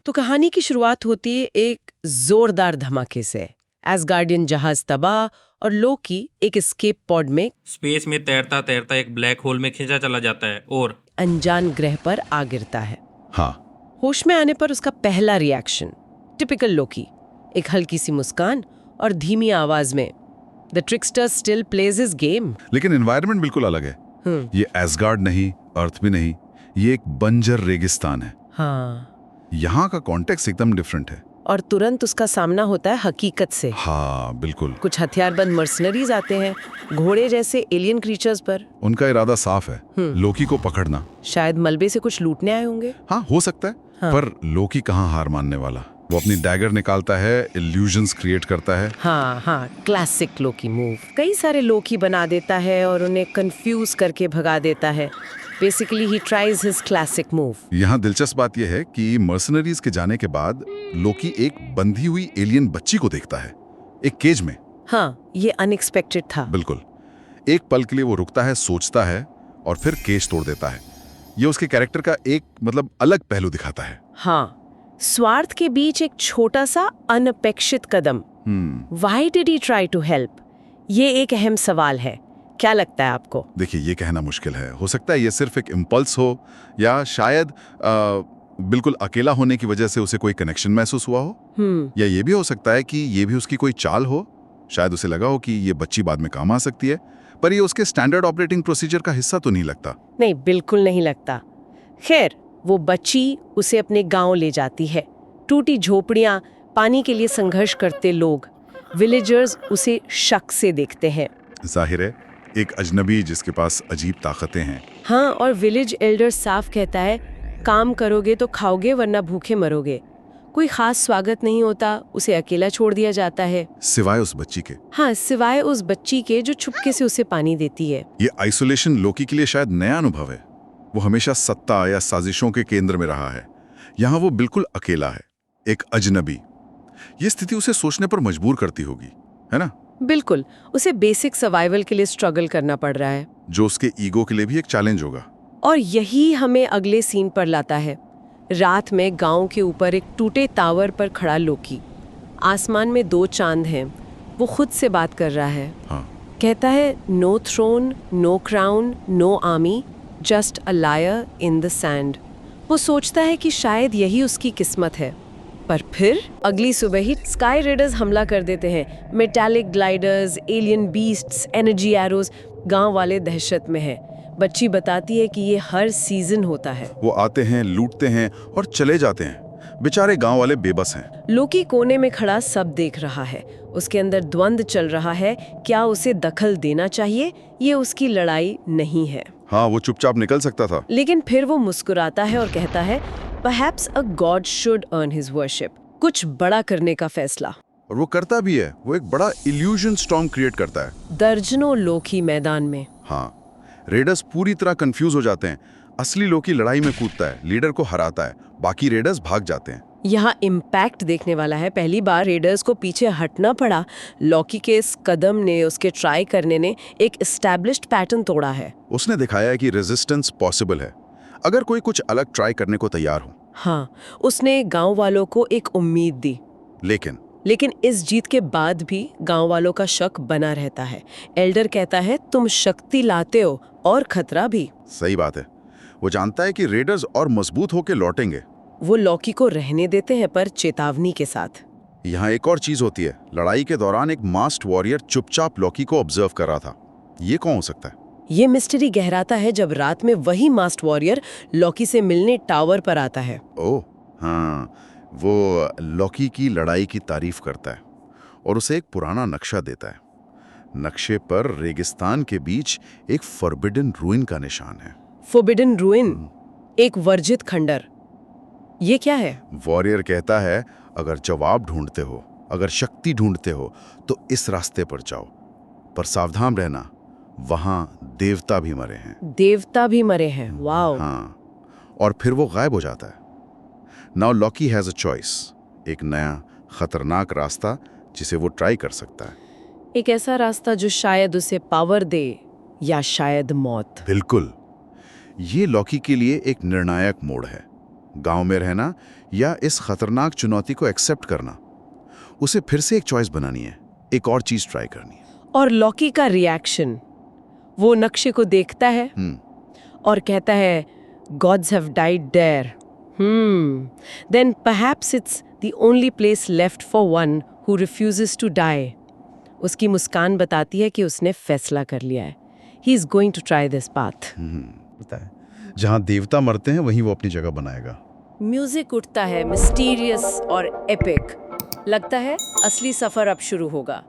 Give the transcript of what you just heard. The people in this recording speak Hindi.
तो कहानी की शुरुआत होती है एक जोरदार धमाके से। एसगार्डियन जहाज तबाह और लोकी एक एस्केप पॉड में स्पेस में तैरता तैरता एक ब्लैक होल में खिंचा चला जाता है और अनजान ग्रह पर आ गिरता है। हाँ, होश में आने पर उसका पहला रिएक्शन टिपिकल लोकी, एक हल्की सी मुस्कान और धीमी आवाज में the trickster still plays his game. लेकिन एनवायरनमेंट बिल्कुल अलग है। ये एसगार्ड नहीं, अर्थ भी नहीं, ये एक बंजर रेगिस्तान है। हाँ, यहाँ का कॉन्टेक्स्ट एकदम डिफरेंट है। और तुरंत उसका सामना होता है हकीकत से। हाँ बिल्कुल। कुछ हथियारबंद मर्सनरीज आते हैं, घोड़े जैसे एलियन क्रीचर्स पर। उनका इरादा साफ है, लोकी को पकड़ना। शायद मलबे से कुछ लूटने आए होंगे। हाँ, हो सकता है। हाँ। पर लोकी कहाँ हार मानने वाला। वो अपनी डैगर निकालता है, इल्यूजन्स क्रिएट करता है। हाँ, क्लासिक लोकी मूव। कई सारे लोकी बना देता है और उन्हें कंफ्यूज करके भगा देता है। Basically he tries his classic move. यहाँ दिलचस्प बात यह है कि मर्सनरीज के जाने के बाद लोकी एक बंधी हुई एलियन बच्ची को देखता है, एक केज में। हाँ, ये अनएक्सपेक्टेड था। बिल्कुल। एक पल के लिए वो रुकता है, सोचता है और फिर केज तोड़ देता है। ये उसके कैरेक्टर का एक अलग पहलू दिखाता है। हाँ, स्वार्थ के बीच एक छोटा सा अनपेक्षित कदम। Why did he try to help? ये एक अहम सवाल है। क्या लगता है आपको? देखिए, ये कहना मुश्किल है। हो सकता है ये सिर्फ एक इम्पल्स हो, या शायद बिल्कुल अकेला होने की वजह से उसे कोई कनेक्शन महसूस हुआ हो। या ये भी हो सकता है कि ये भी उसकी कोई चाल हो। शायद उसे लगा हो कि ये बच्ची बाद में काम आ सकती है, पर ये उसके स्टैंडर्ड ऑपरेटिंग प्रोसीजर का हिस्सा तो नहीं लगता। नहीं, बिल्कुल नहीं लगता। खैर, वो बच्ची उसे अपने गांव ले जाती है। टूटी झोपड़ियां, पानी के लिए संघर्ष करते लोग, विलेजर्स उसे शक से देखते हैं। जाहिर है, एक अजनबी जिसके पास अजीब ताकतें हैं। हाँ, और विलेज एल्डर साफ कहता है, काम करोगे तो खाओगे वरना भूखे मरोगे। कोई खास स्वागत नहीं होता, उसे अकेला छोड़ दिया जाता है। सिवाय उस बच्ची के। हाँ, सिवाय उस बच्ची के जो चुपके से उसे पानी देती है। ये आइसोलेशन लोकी के लिए शायद नया अनुभव है। वो हमेशा सत्ता या साजिशों के केंद्र में रहा है। यहाँ वो बिल्कुल अकेला है, एक अजनबी। ये स्थिति उसे सोचने पर मजबूर करती होगी, है ना? बिल्कुल, उसे बेसिक सर्वाइवल के लिए स्ट्रगल करना पड़ रहा है, जो उसके ईगो के लिए भी एक चैलेंज होगा। और यही हमें अगले सीन पर लाता है। रात में गांव के ऊपर एक टूटे टावर पर खड़ा लोकी। आसमान में 2 चांद हैं। वो खुद से बात कर रहा है। हाँ। कहता है, no throne, no crown, no army, just a liar in the sand. वो सोचता है कि शायद यही उसकी किस्मत है। पर फिर अगली सुबह ही स्काई रेडर्स हमला कर देते हैं। Metallic gliders, alien beasts, energy arrows. गांव वाले दहशत में हैं। बच्ची बताती है कि ये हर सीजन होता है। वो आते हैं, लूटते हैं और चले जाते हैं। बेचारे गांव वाले बेबस हैं। लोकी कोने में खड़ा सब देख रहा है। उसके अंदर द्वंद्व चल रहा है, क्या उसे दखल देना चाहिए? ये उसकी लड़ाई नहीं है। हाँ, वो चुपचाप निकल सकता था। लेकिन फिर वो मुस्कुराता है और कहता है, Perhaps a god should earn his worship. कुछ बड़ा करने का फैसला। और वो करता भी है। वो एक बड़ा इल्यूजन स्टॉर्म क्रिएट करता है। दर्जनों लोकी मैदान में। हाँ, रेडर्स पूरी तरह कंफ्यूज हो जाते हैं। असली लोकी लड़ाई में कूदता है, लीडर को हराता है, बाकी रेडर्स भाग जाते हैं। यहाँ इम्पैक्ट देखने वाला है। पहली बार रेडर्स को पीछे हटना पड़ा। लॉकी के इस कदम ने, उसके ट्राई करने ने एक एस्टैब्लिश्ड पैटर्न तोड़ा है। उसने दिखाया है कि रेजिस्टेंस पॉसिबल है, अगर कोई कुछ अलग ट्राई करने को तैयार हो। हाँ, उसने गांव वालों को एक उम्मीद दी। लेकिन इस जीत के बाद भी गांव वालों का शक बना रहता है। एल्डर कहता है, तुम शक्ति लाते हो और खतरा भी। सही बात है। वो जानता है कि रेडर्स और मजबूत होके लौटेंगे। वो लॉकी को रहने देते हैं, पर चेतावनी के साथ। यहाँ एक और चीज होती है। लड़ाई के दौरान एक मास्क्ड वॉरियर चुपचाप लॉकी को ऑब्जर्व कर रहा था। ये कौन हो सकता है? ये मिस्ट्री गहराता है जब रात में वही मास्क्ड वॉरियर लॉकी से मिलने टावर पर आता है। ओह हाँ, वो लॉकी की लड़ाई की तारीफ करता है और उसे एक पुराना नक्शा देता है। नक्शे पर रेगिस्तान के बीच एक फॉरबिडन रूइन का निशान है। फॉरबिडन रूइन, एक वर्जित खंडर। ये क्या है? वॉरियर कहता है, अगर जवाब ढूंढते हो, अगर शक्ति ढूंढते हो, तो इस रास्ते पर जाओ, पर सावधान रहना, वहां देवता भी मरे हैं। देवता भी मरे हैं, वाओ। हाँ, और फिर वो गायब हो जाता है। Now Loki has a choice, एक नया खतरनाक रास्ता जिसे वो ट्राई कर सकता है। एक ऐसा रास्ता जो शायद उसे पावर दे, या शायद मौत। बिल्कुल, ये लॉकी के लिए एक निर्णायक मोड़ है। गांव में रहना या इस खतरनाक चुनौती को एक्सेप्ट करना। उसे फिर से एक चॉइस बनानी है, एक और चीज ट्राई करनी है। और लॉकी का रिएक्शन, वो नक्शे को देखता है और कहता है gods have died there. Then perhaps it's the only place left for one who refuses to die. उसकी मुस्कान बताती है कि उसने फैसला कर लिया है। He is going to try this path. जहां देवता मरते हैं वहीं वो अपनी जगह बनाएगा। म्यूजिक उठता है, मिस्टीरियस और एपिक। लगता है असली सफर अब शुरू होगा।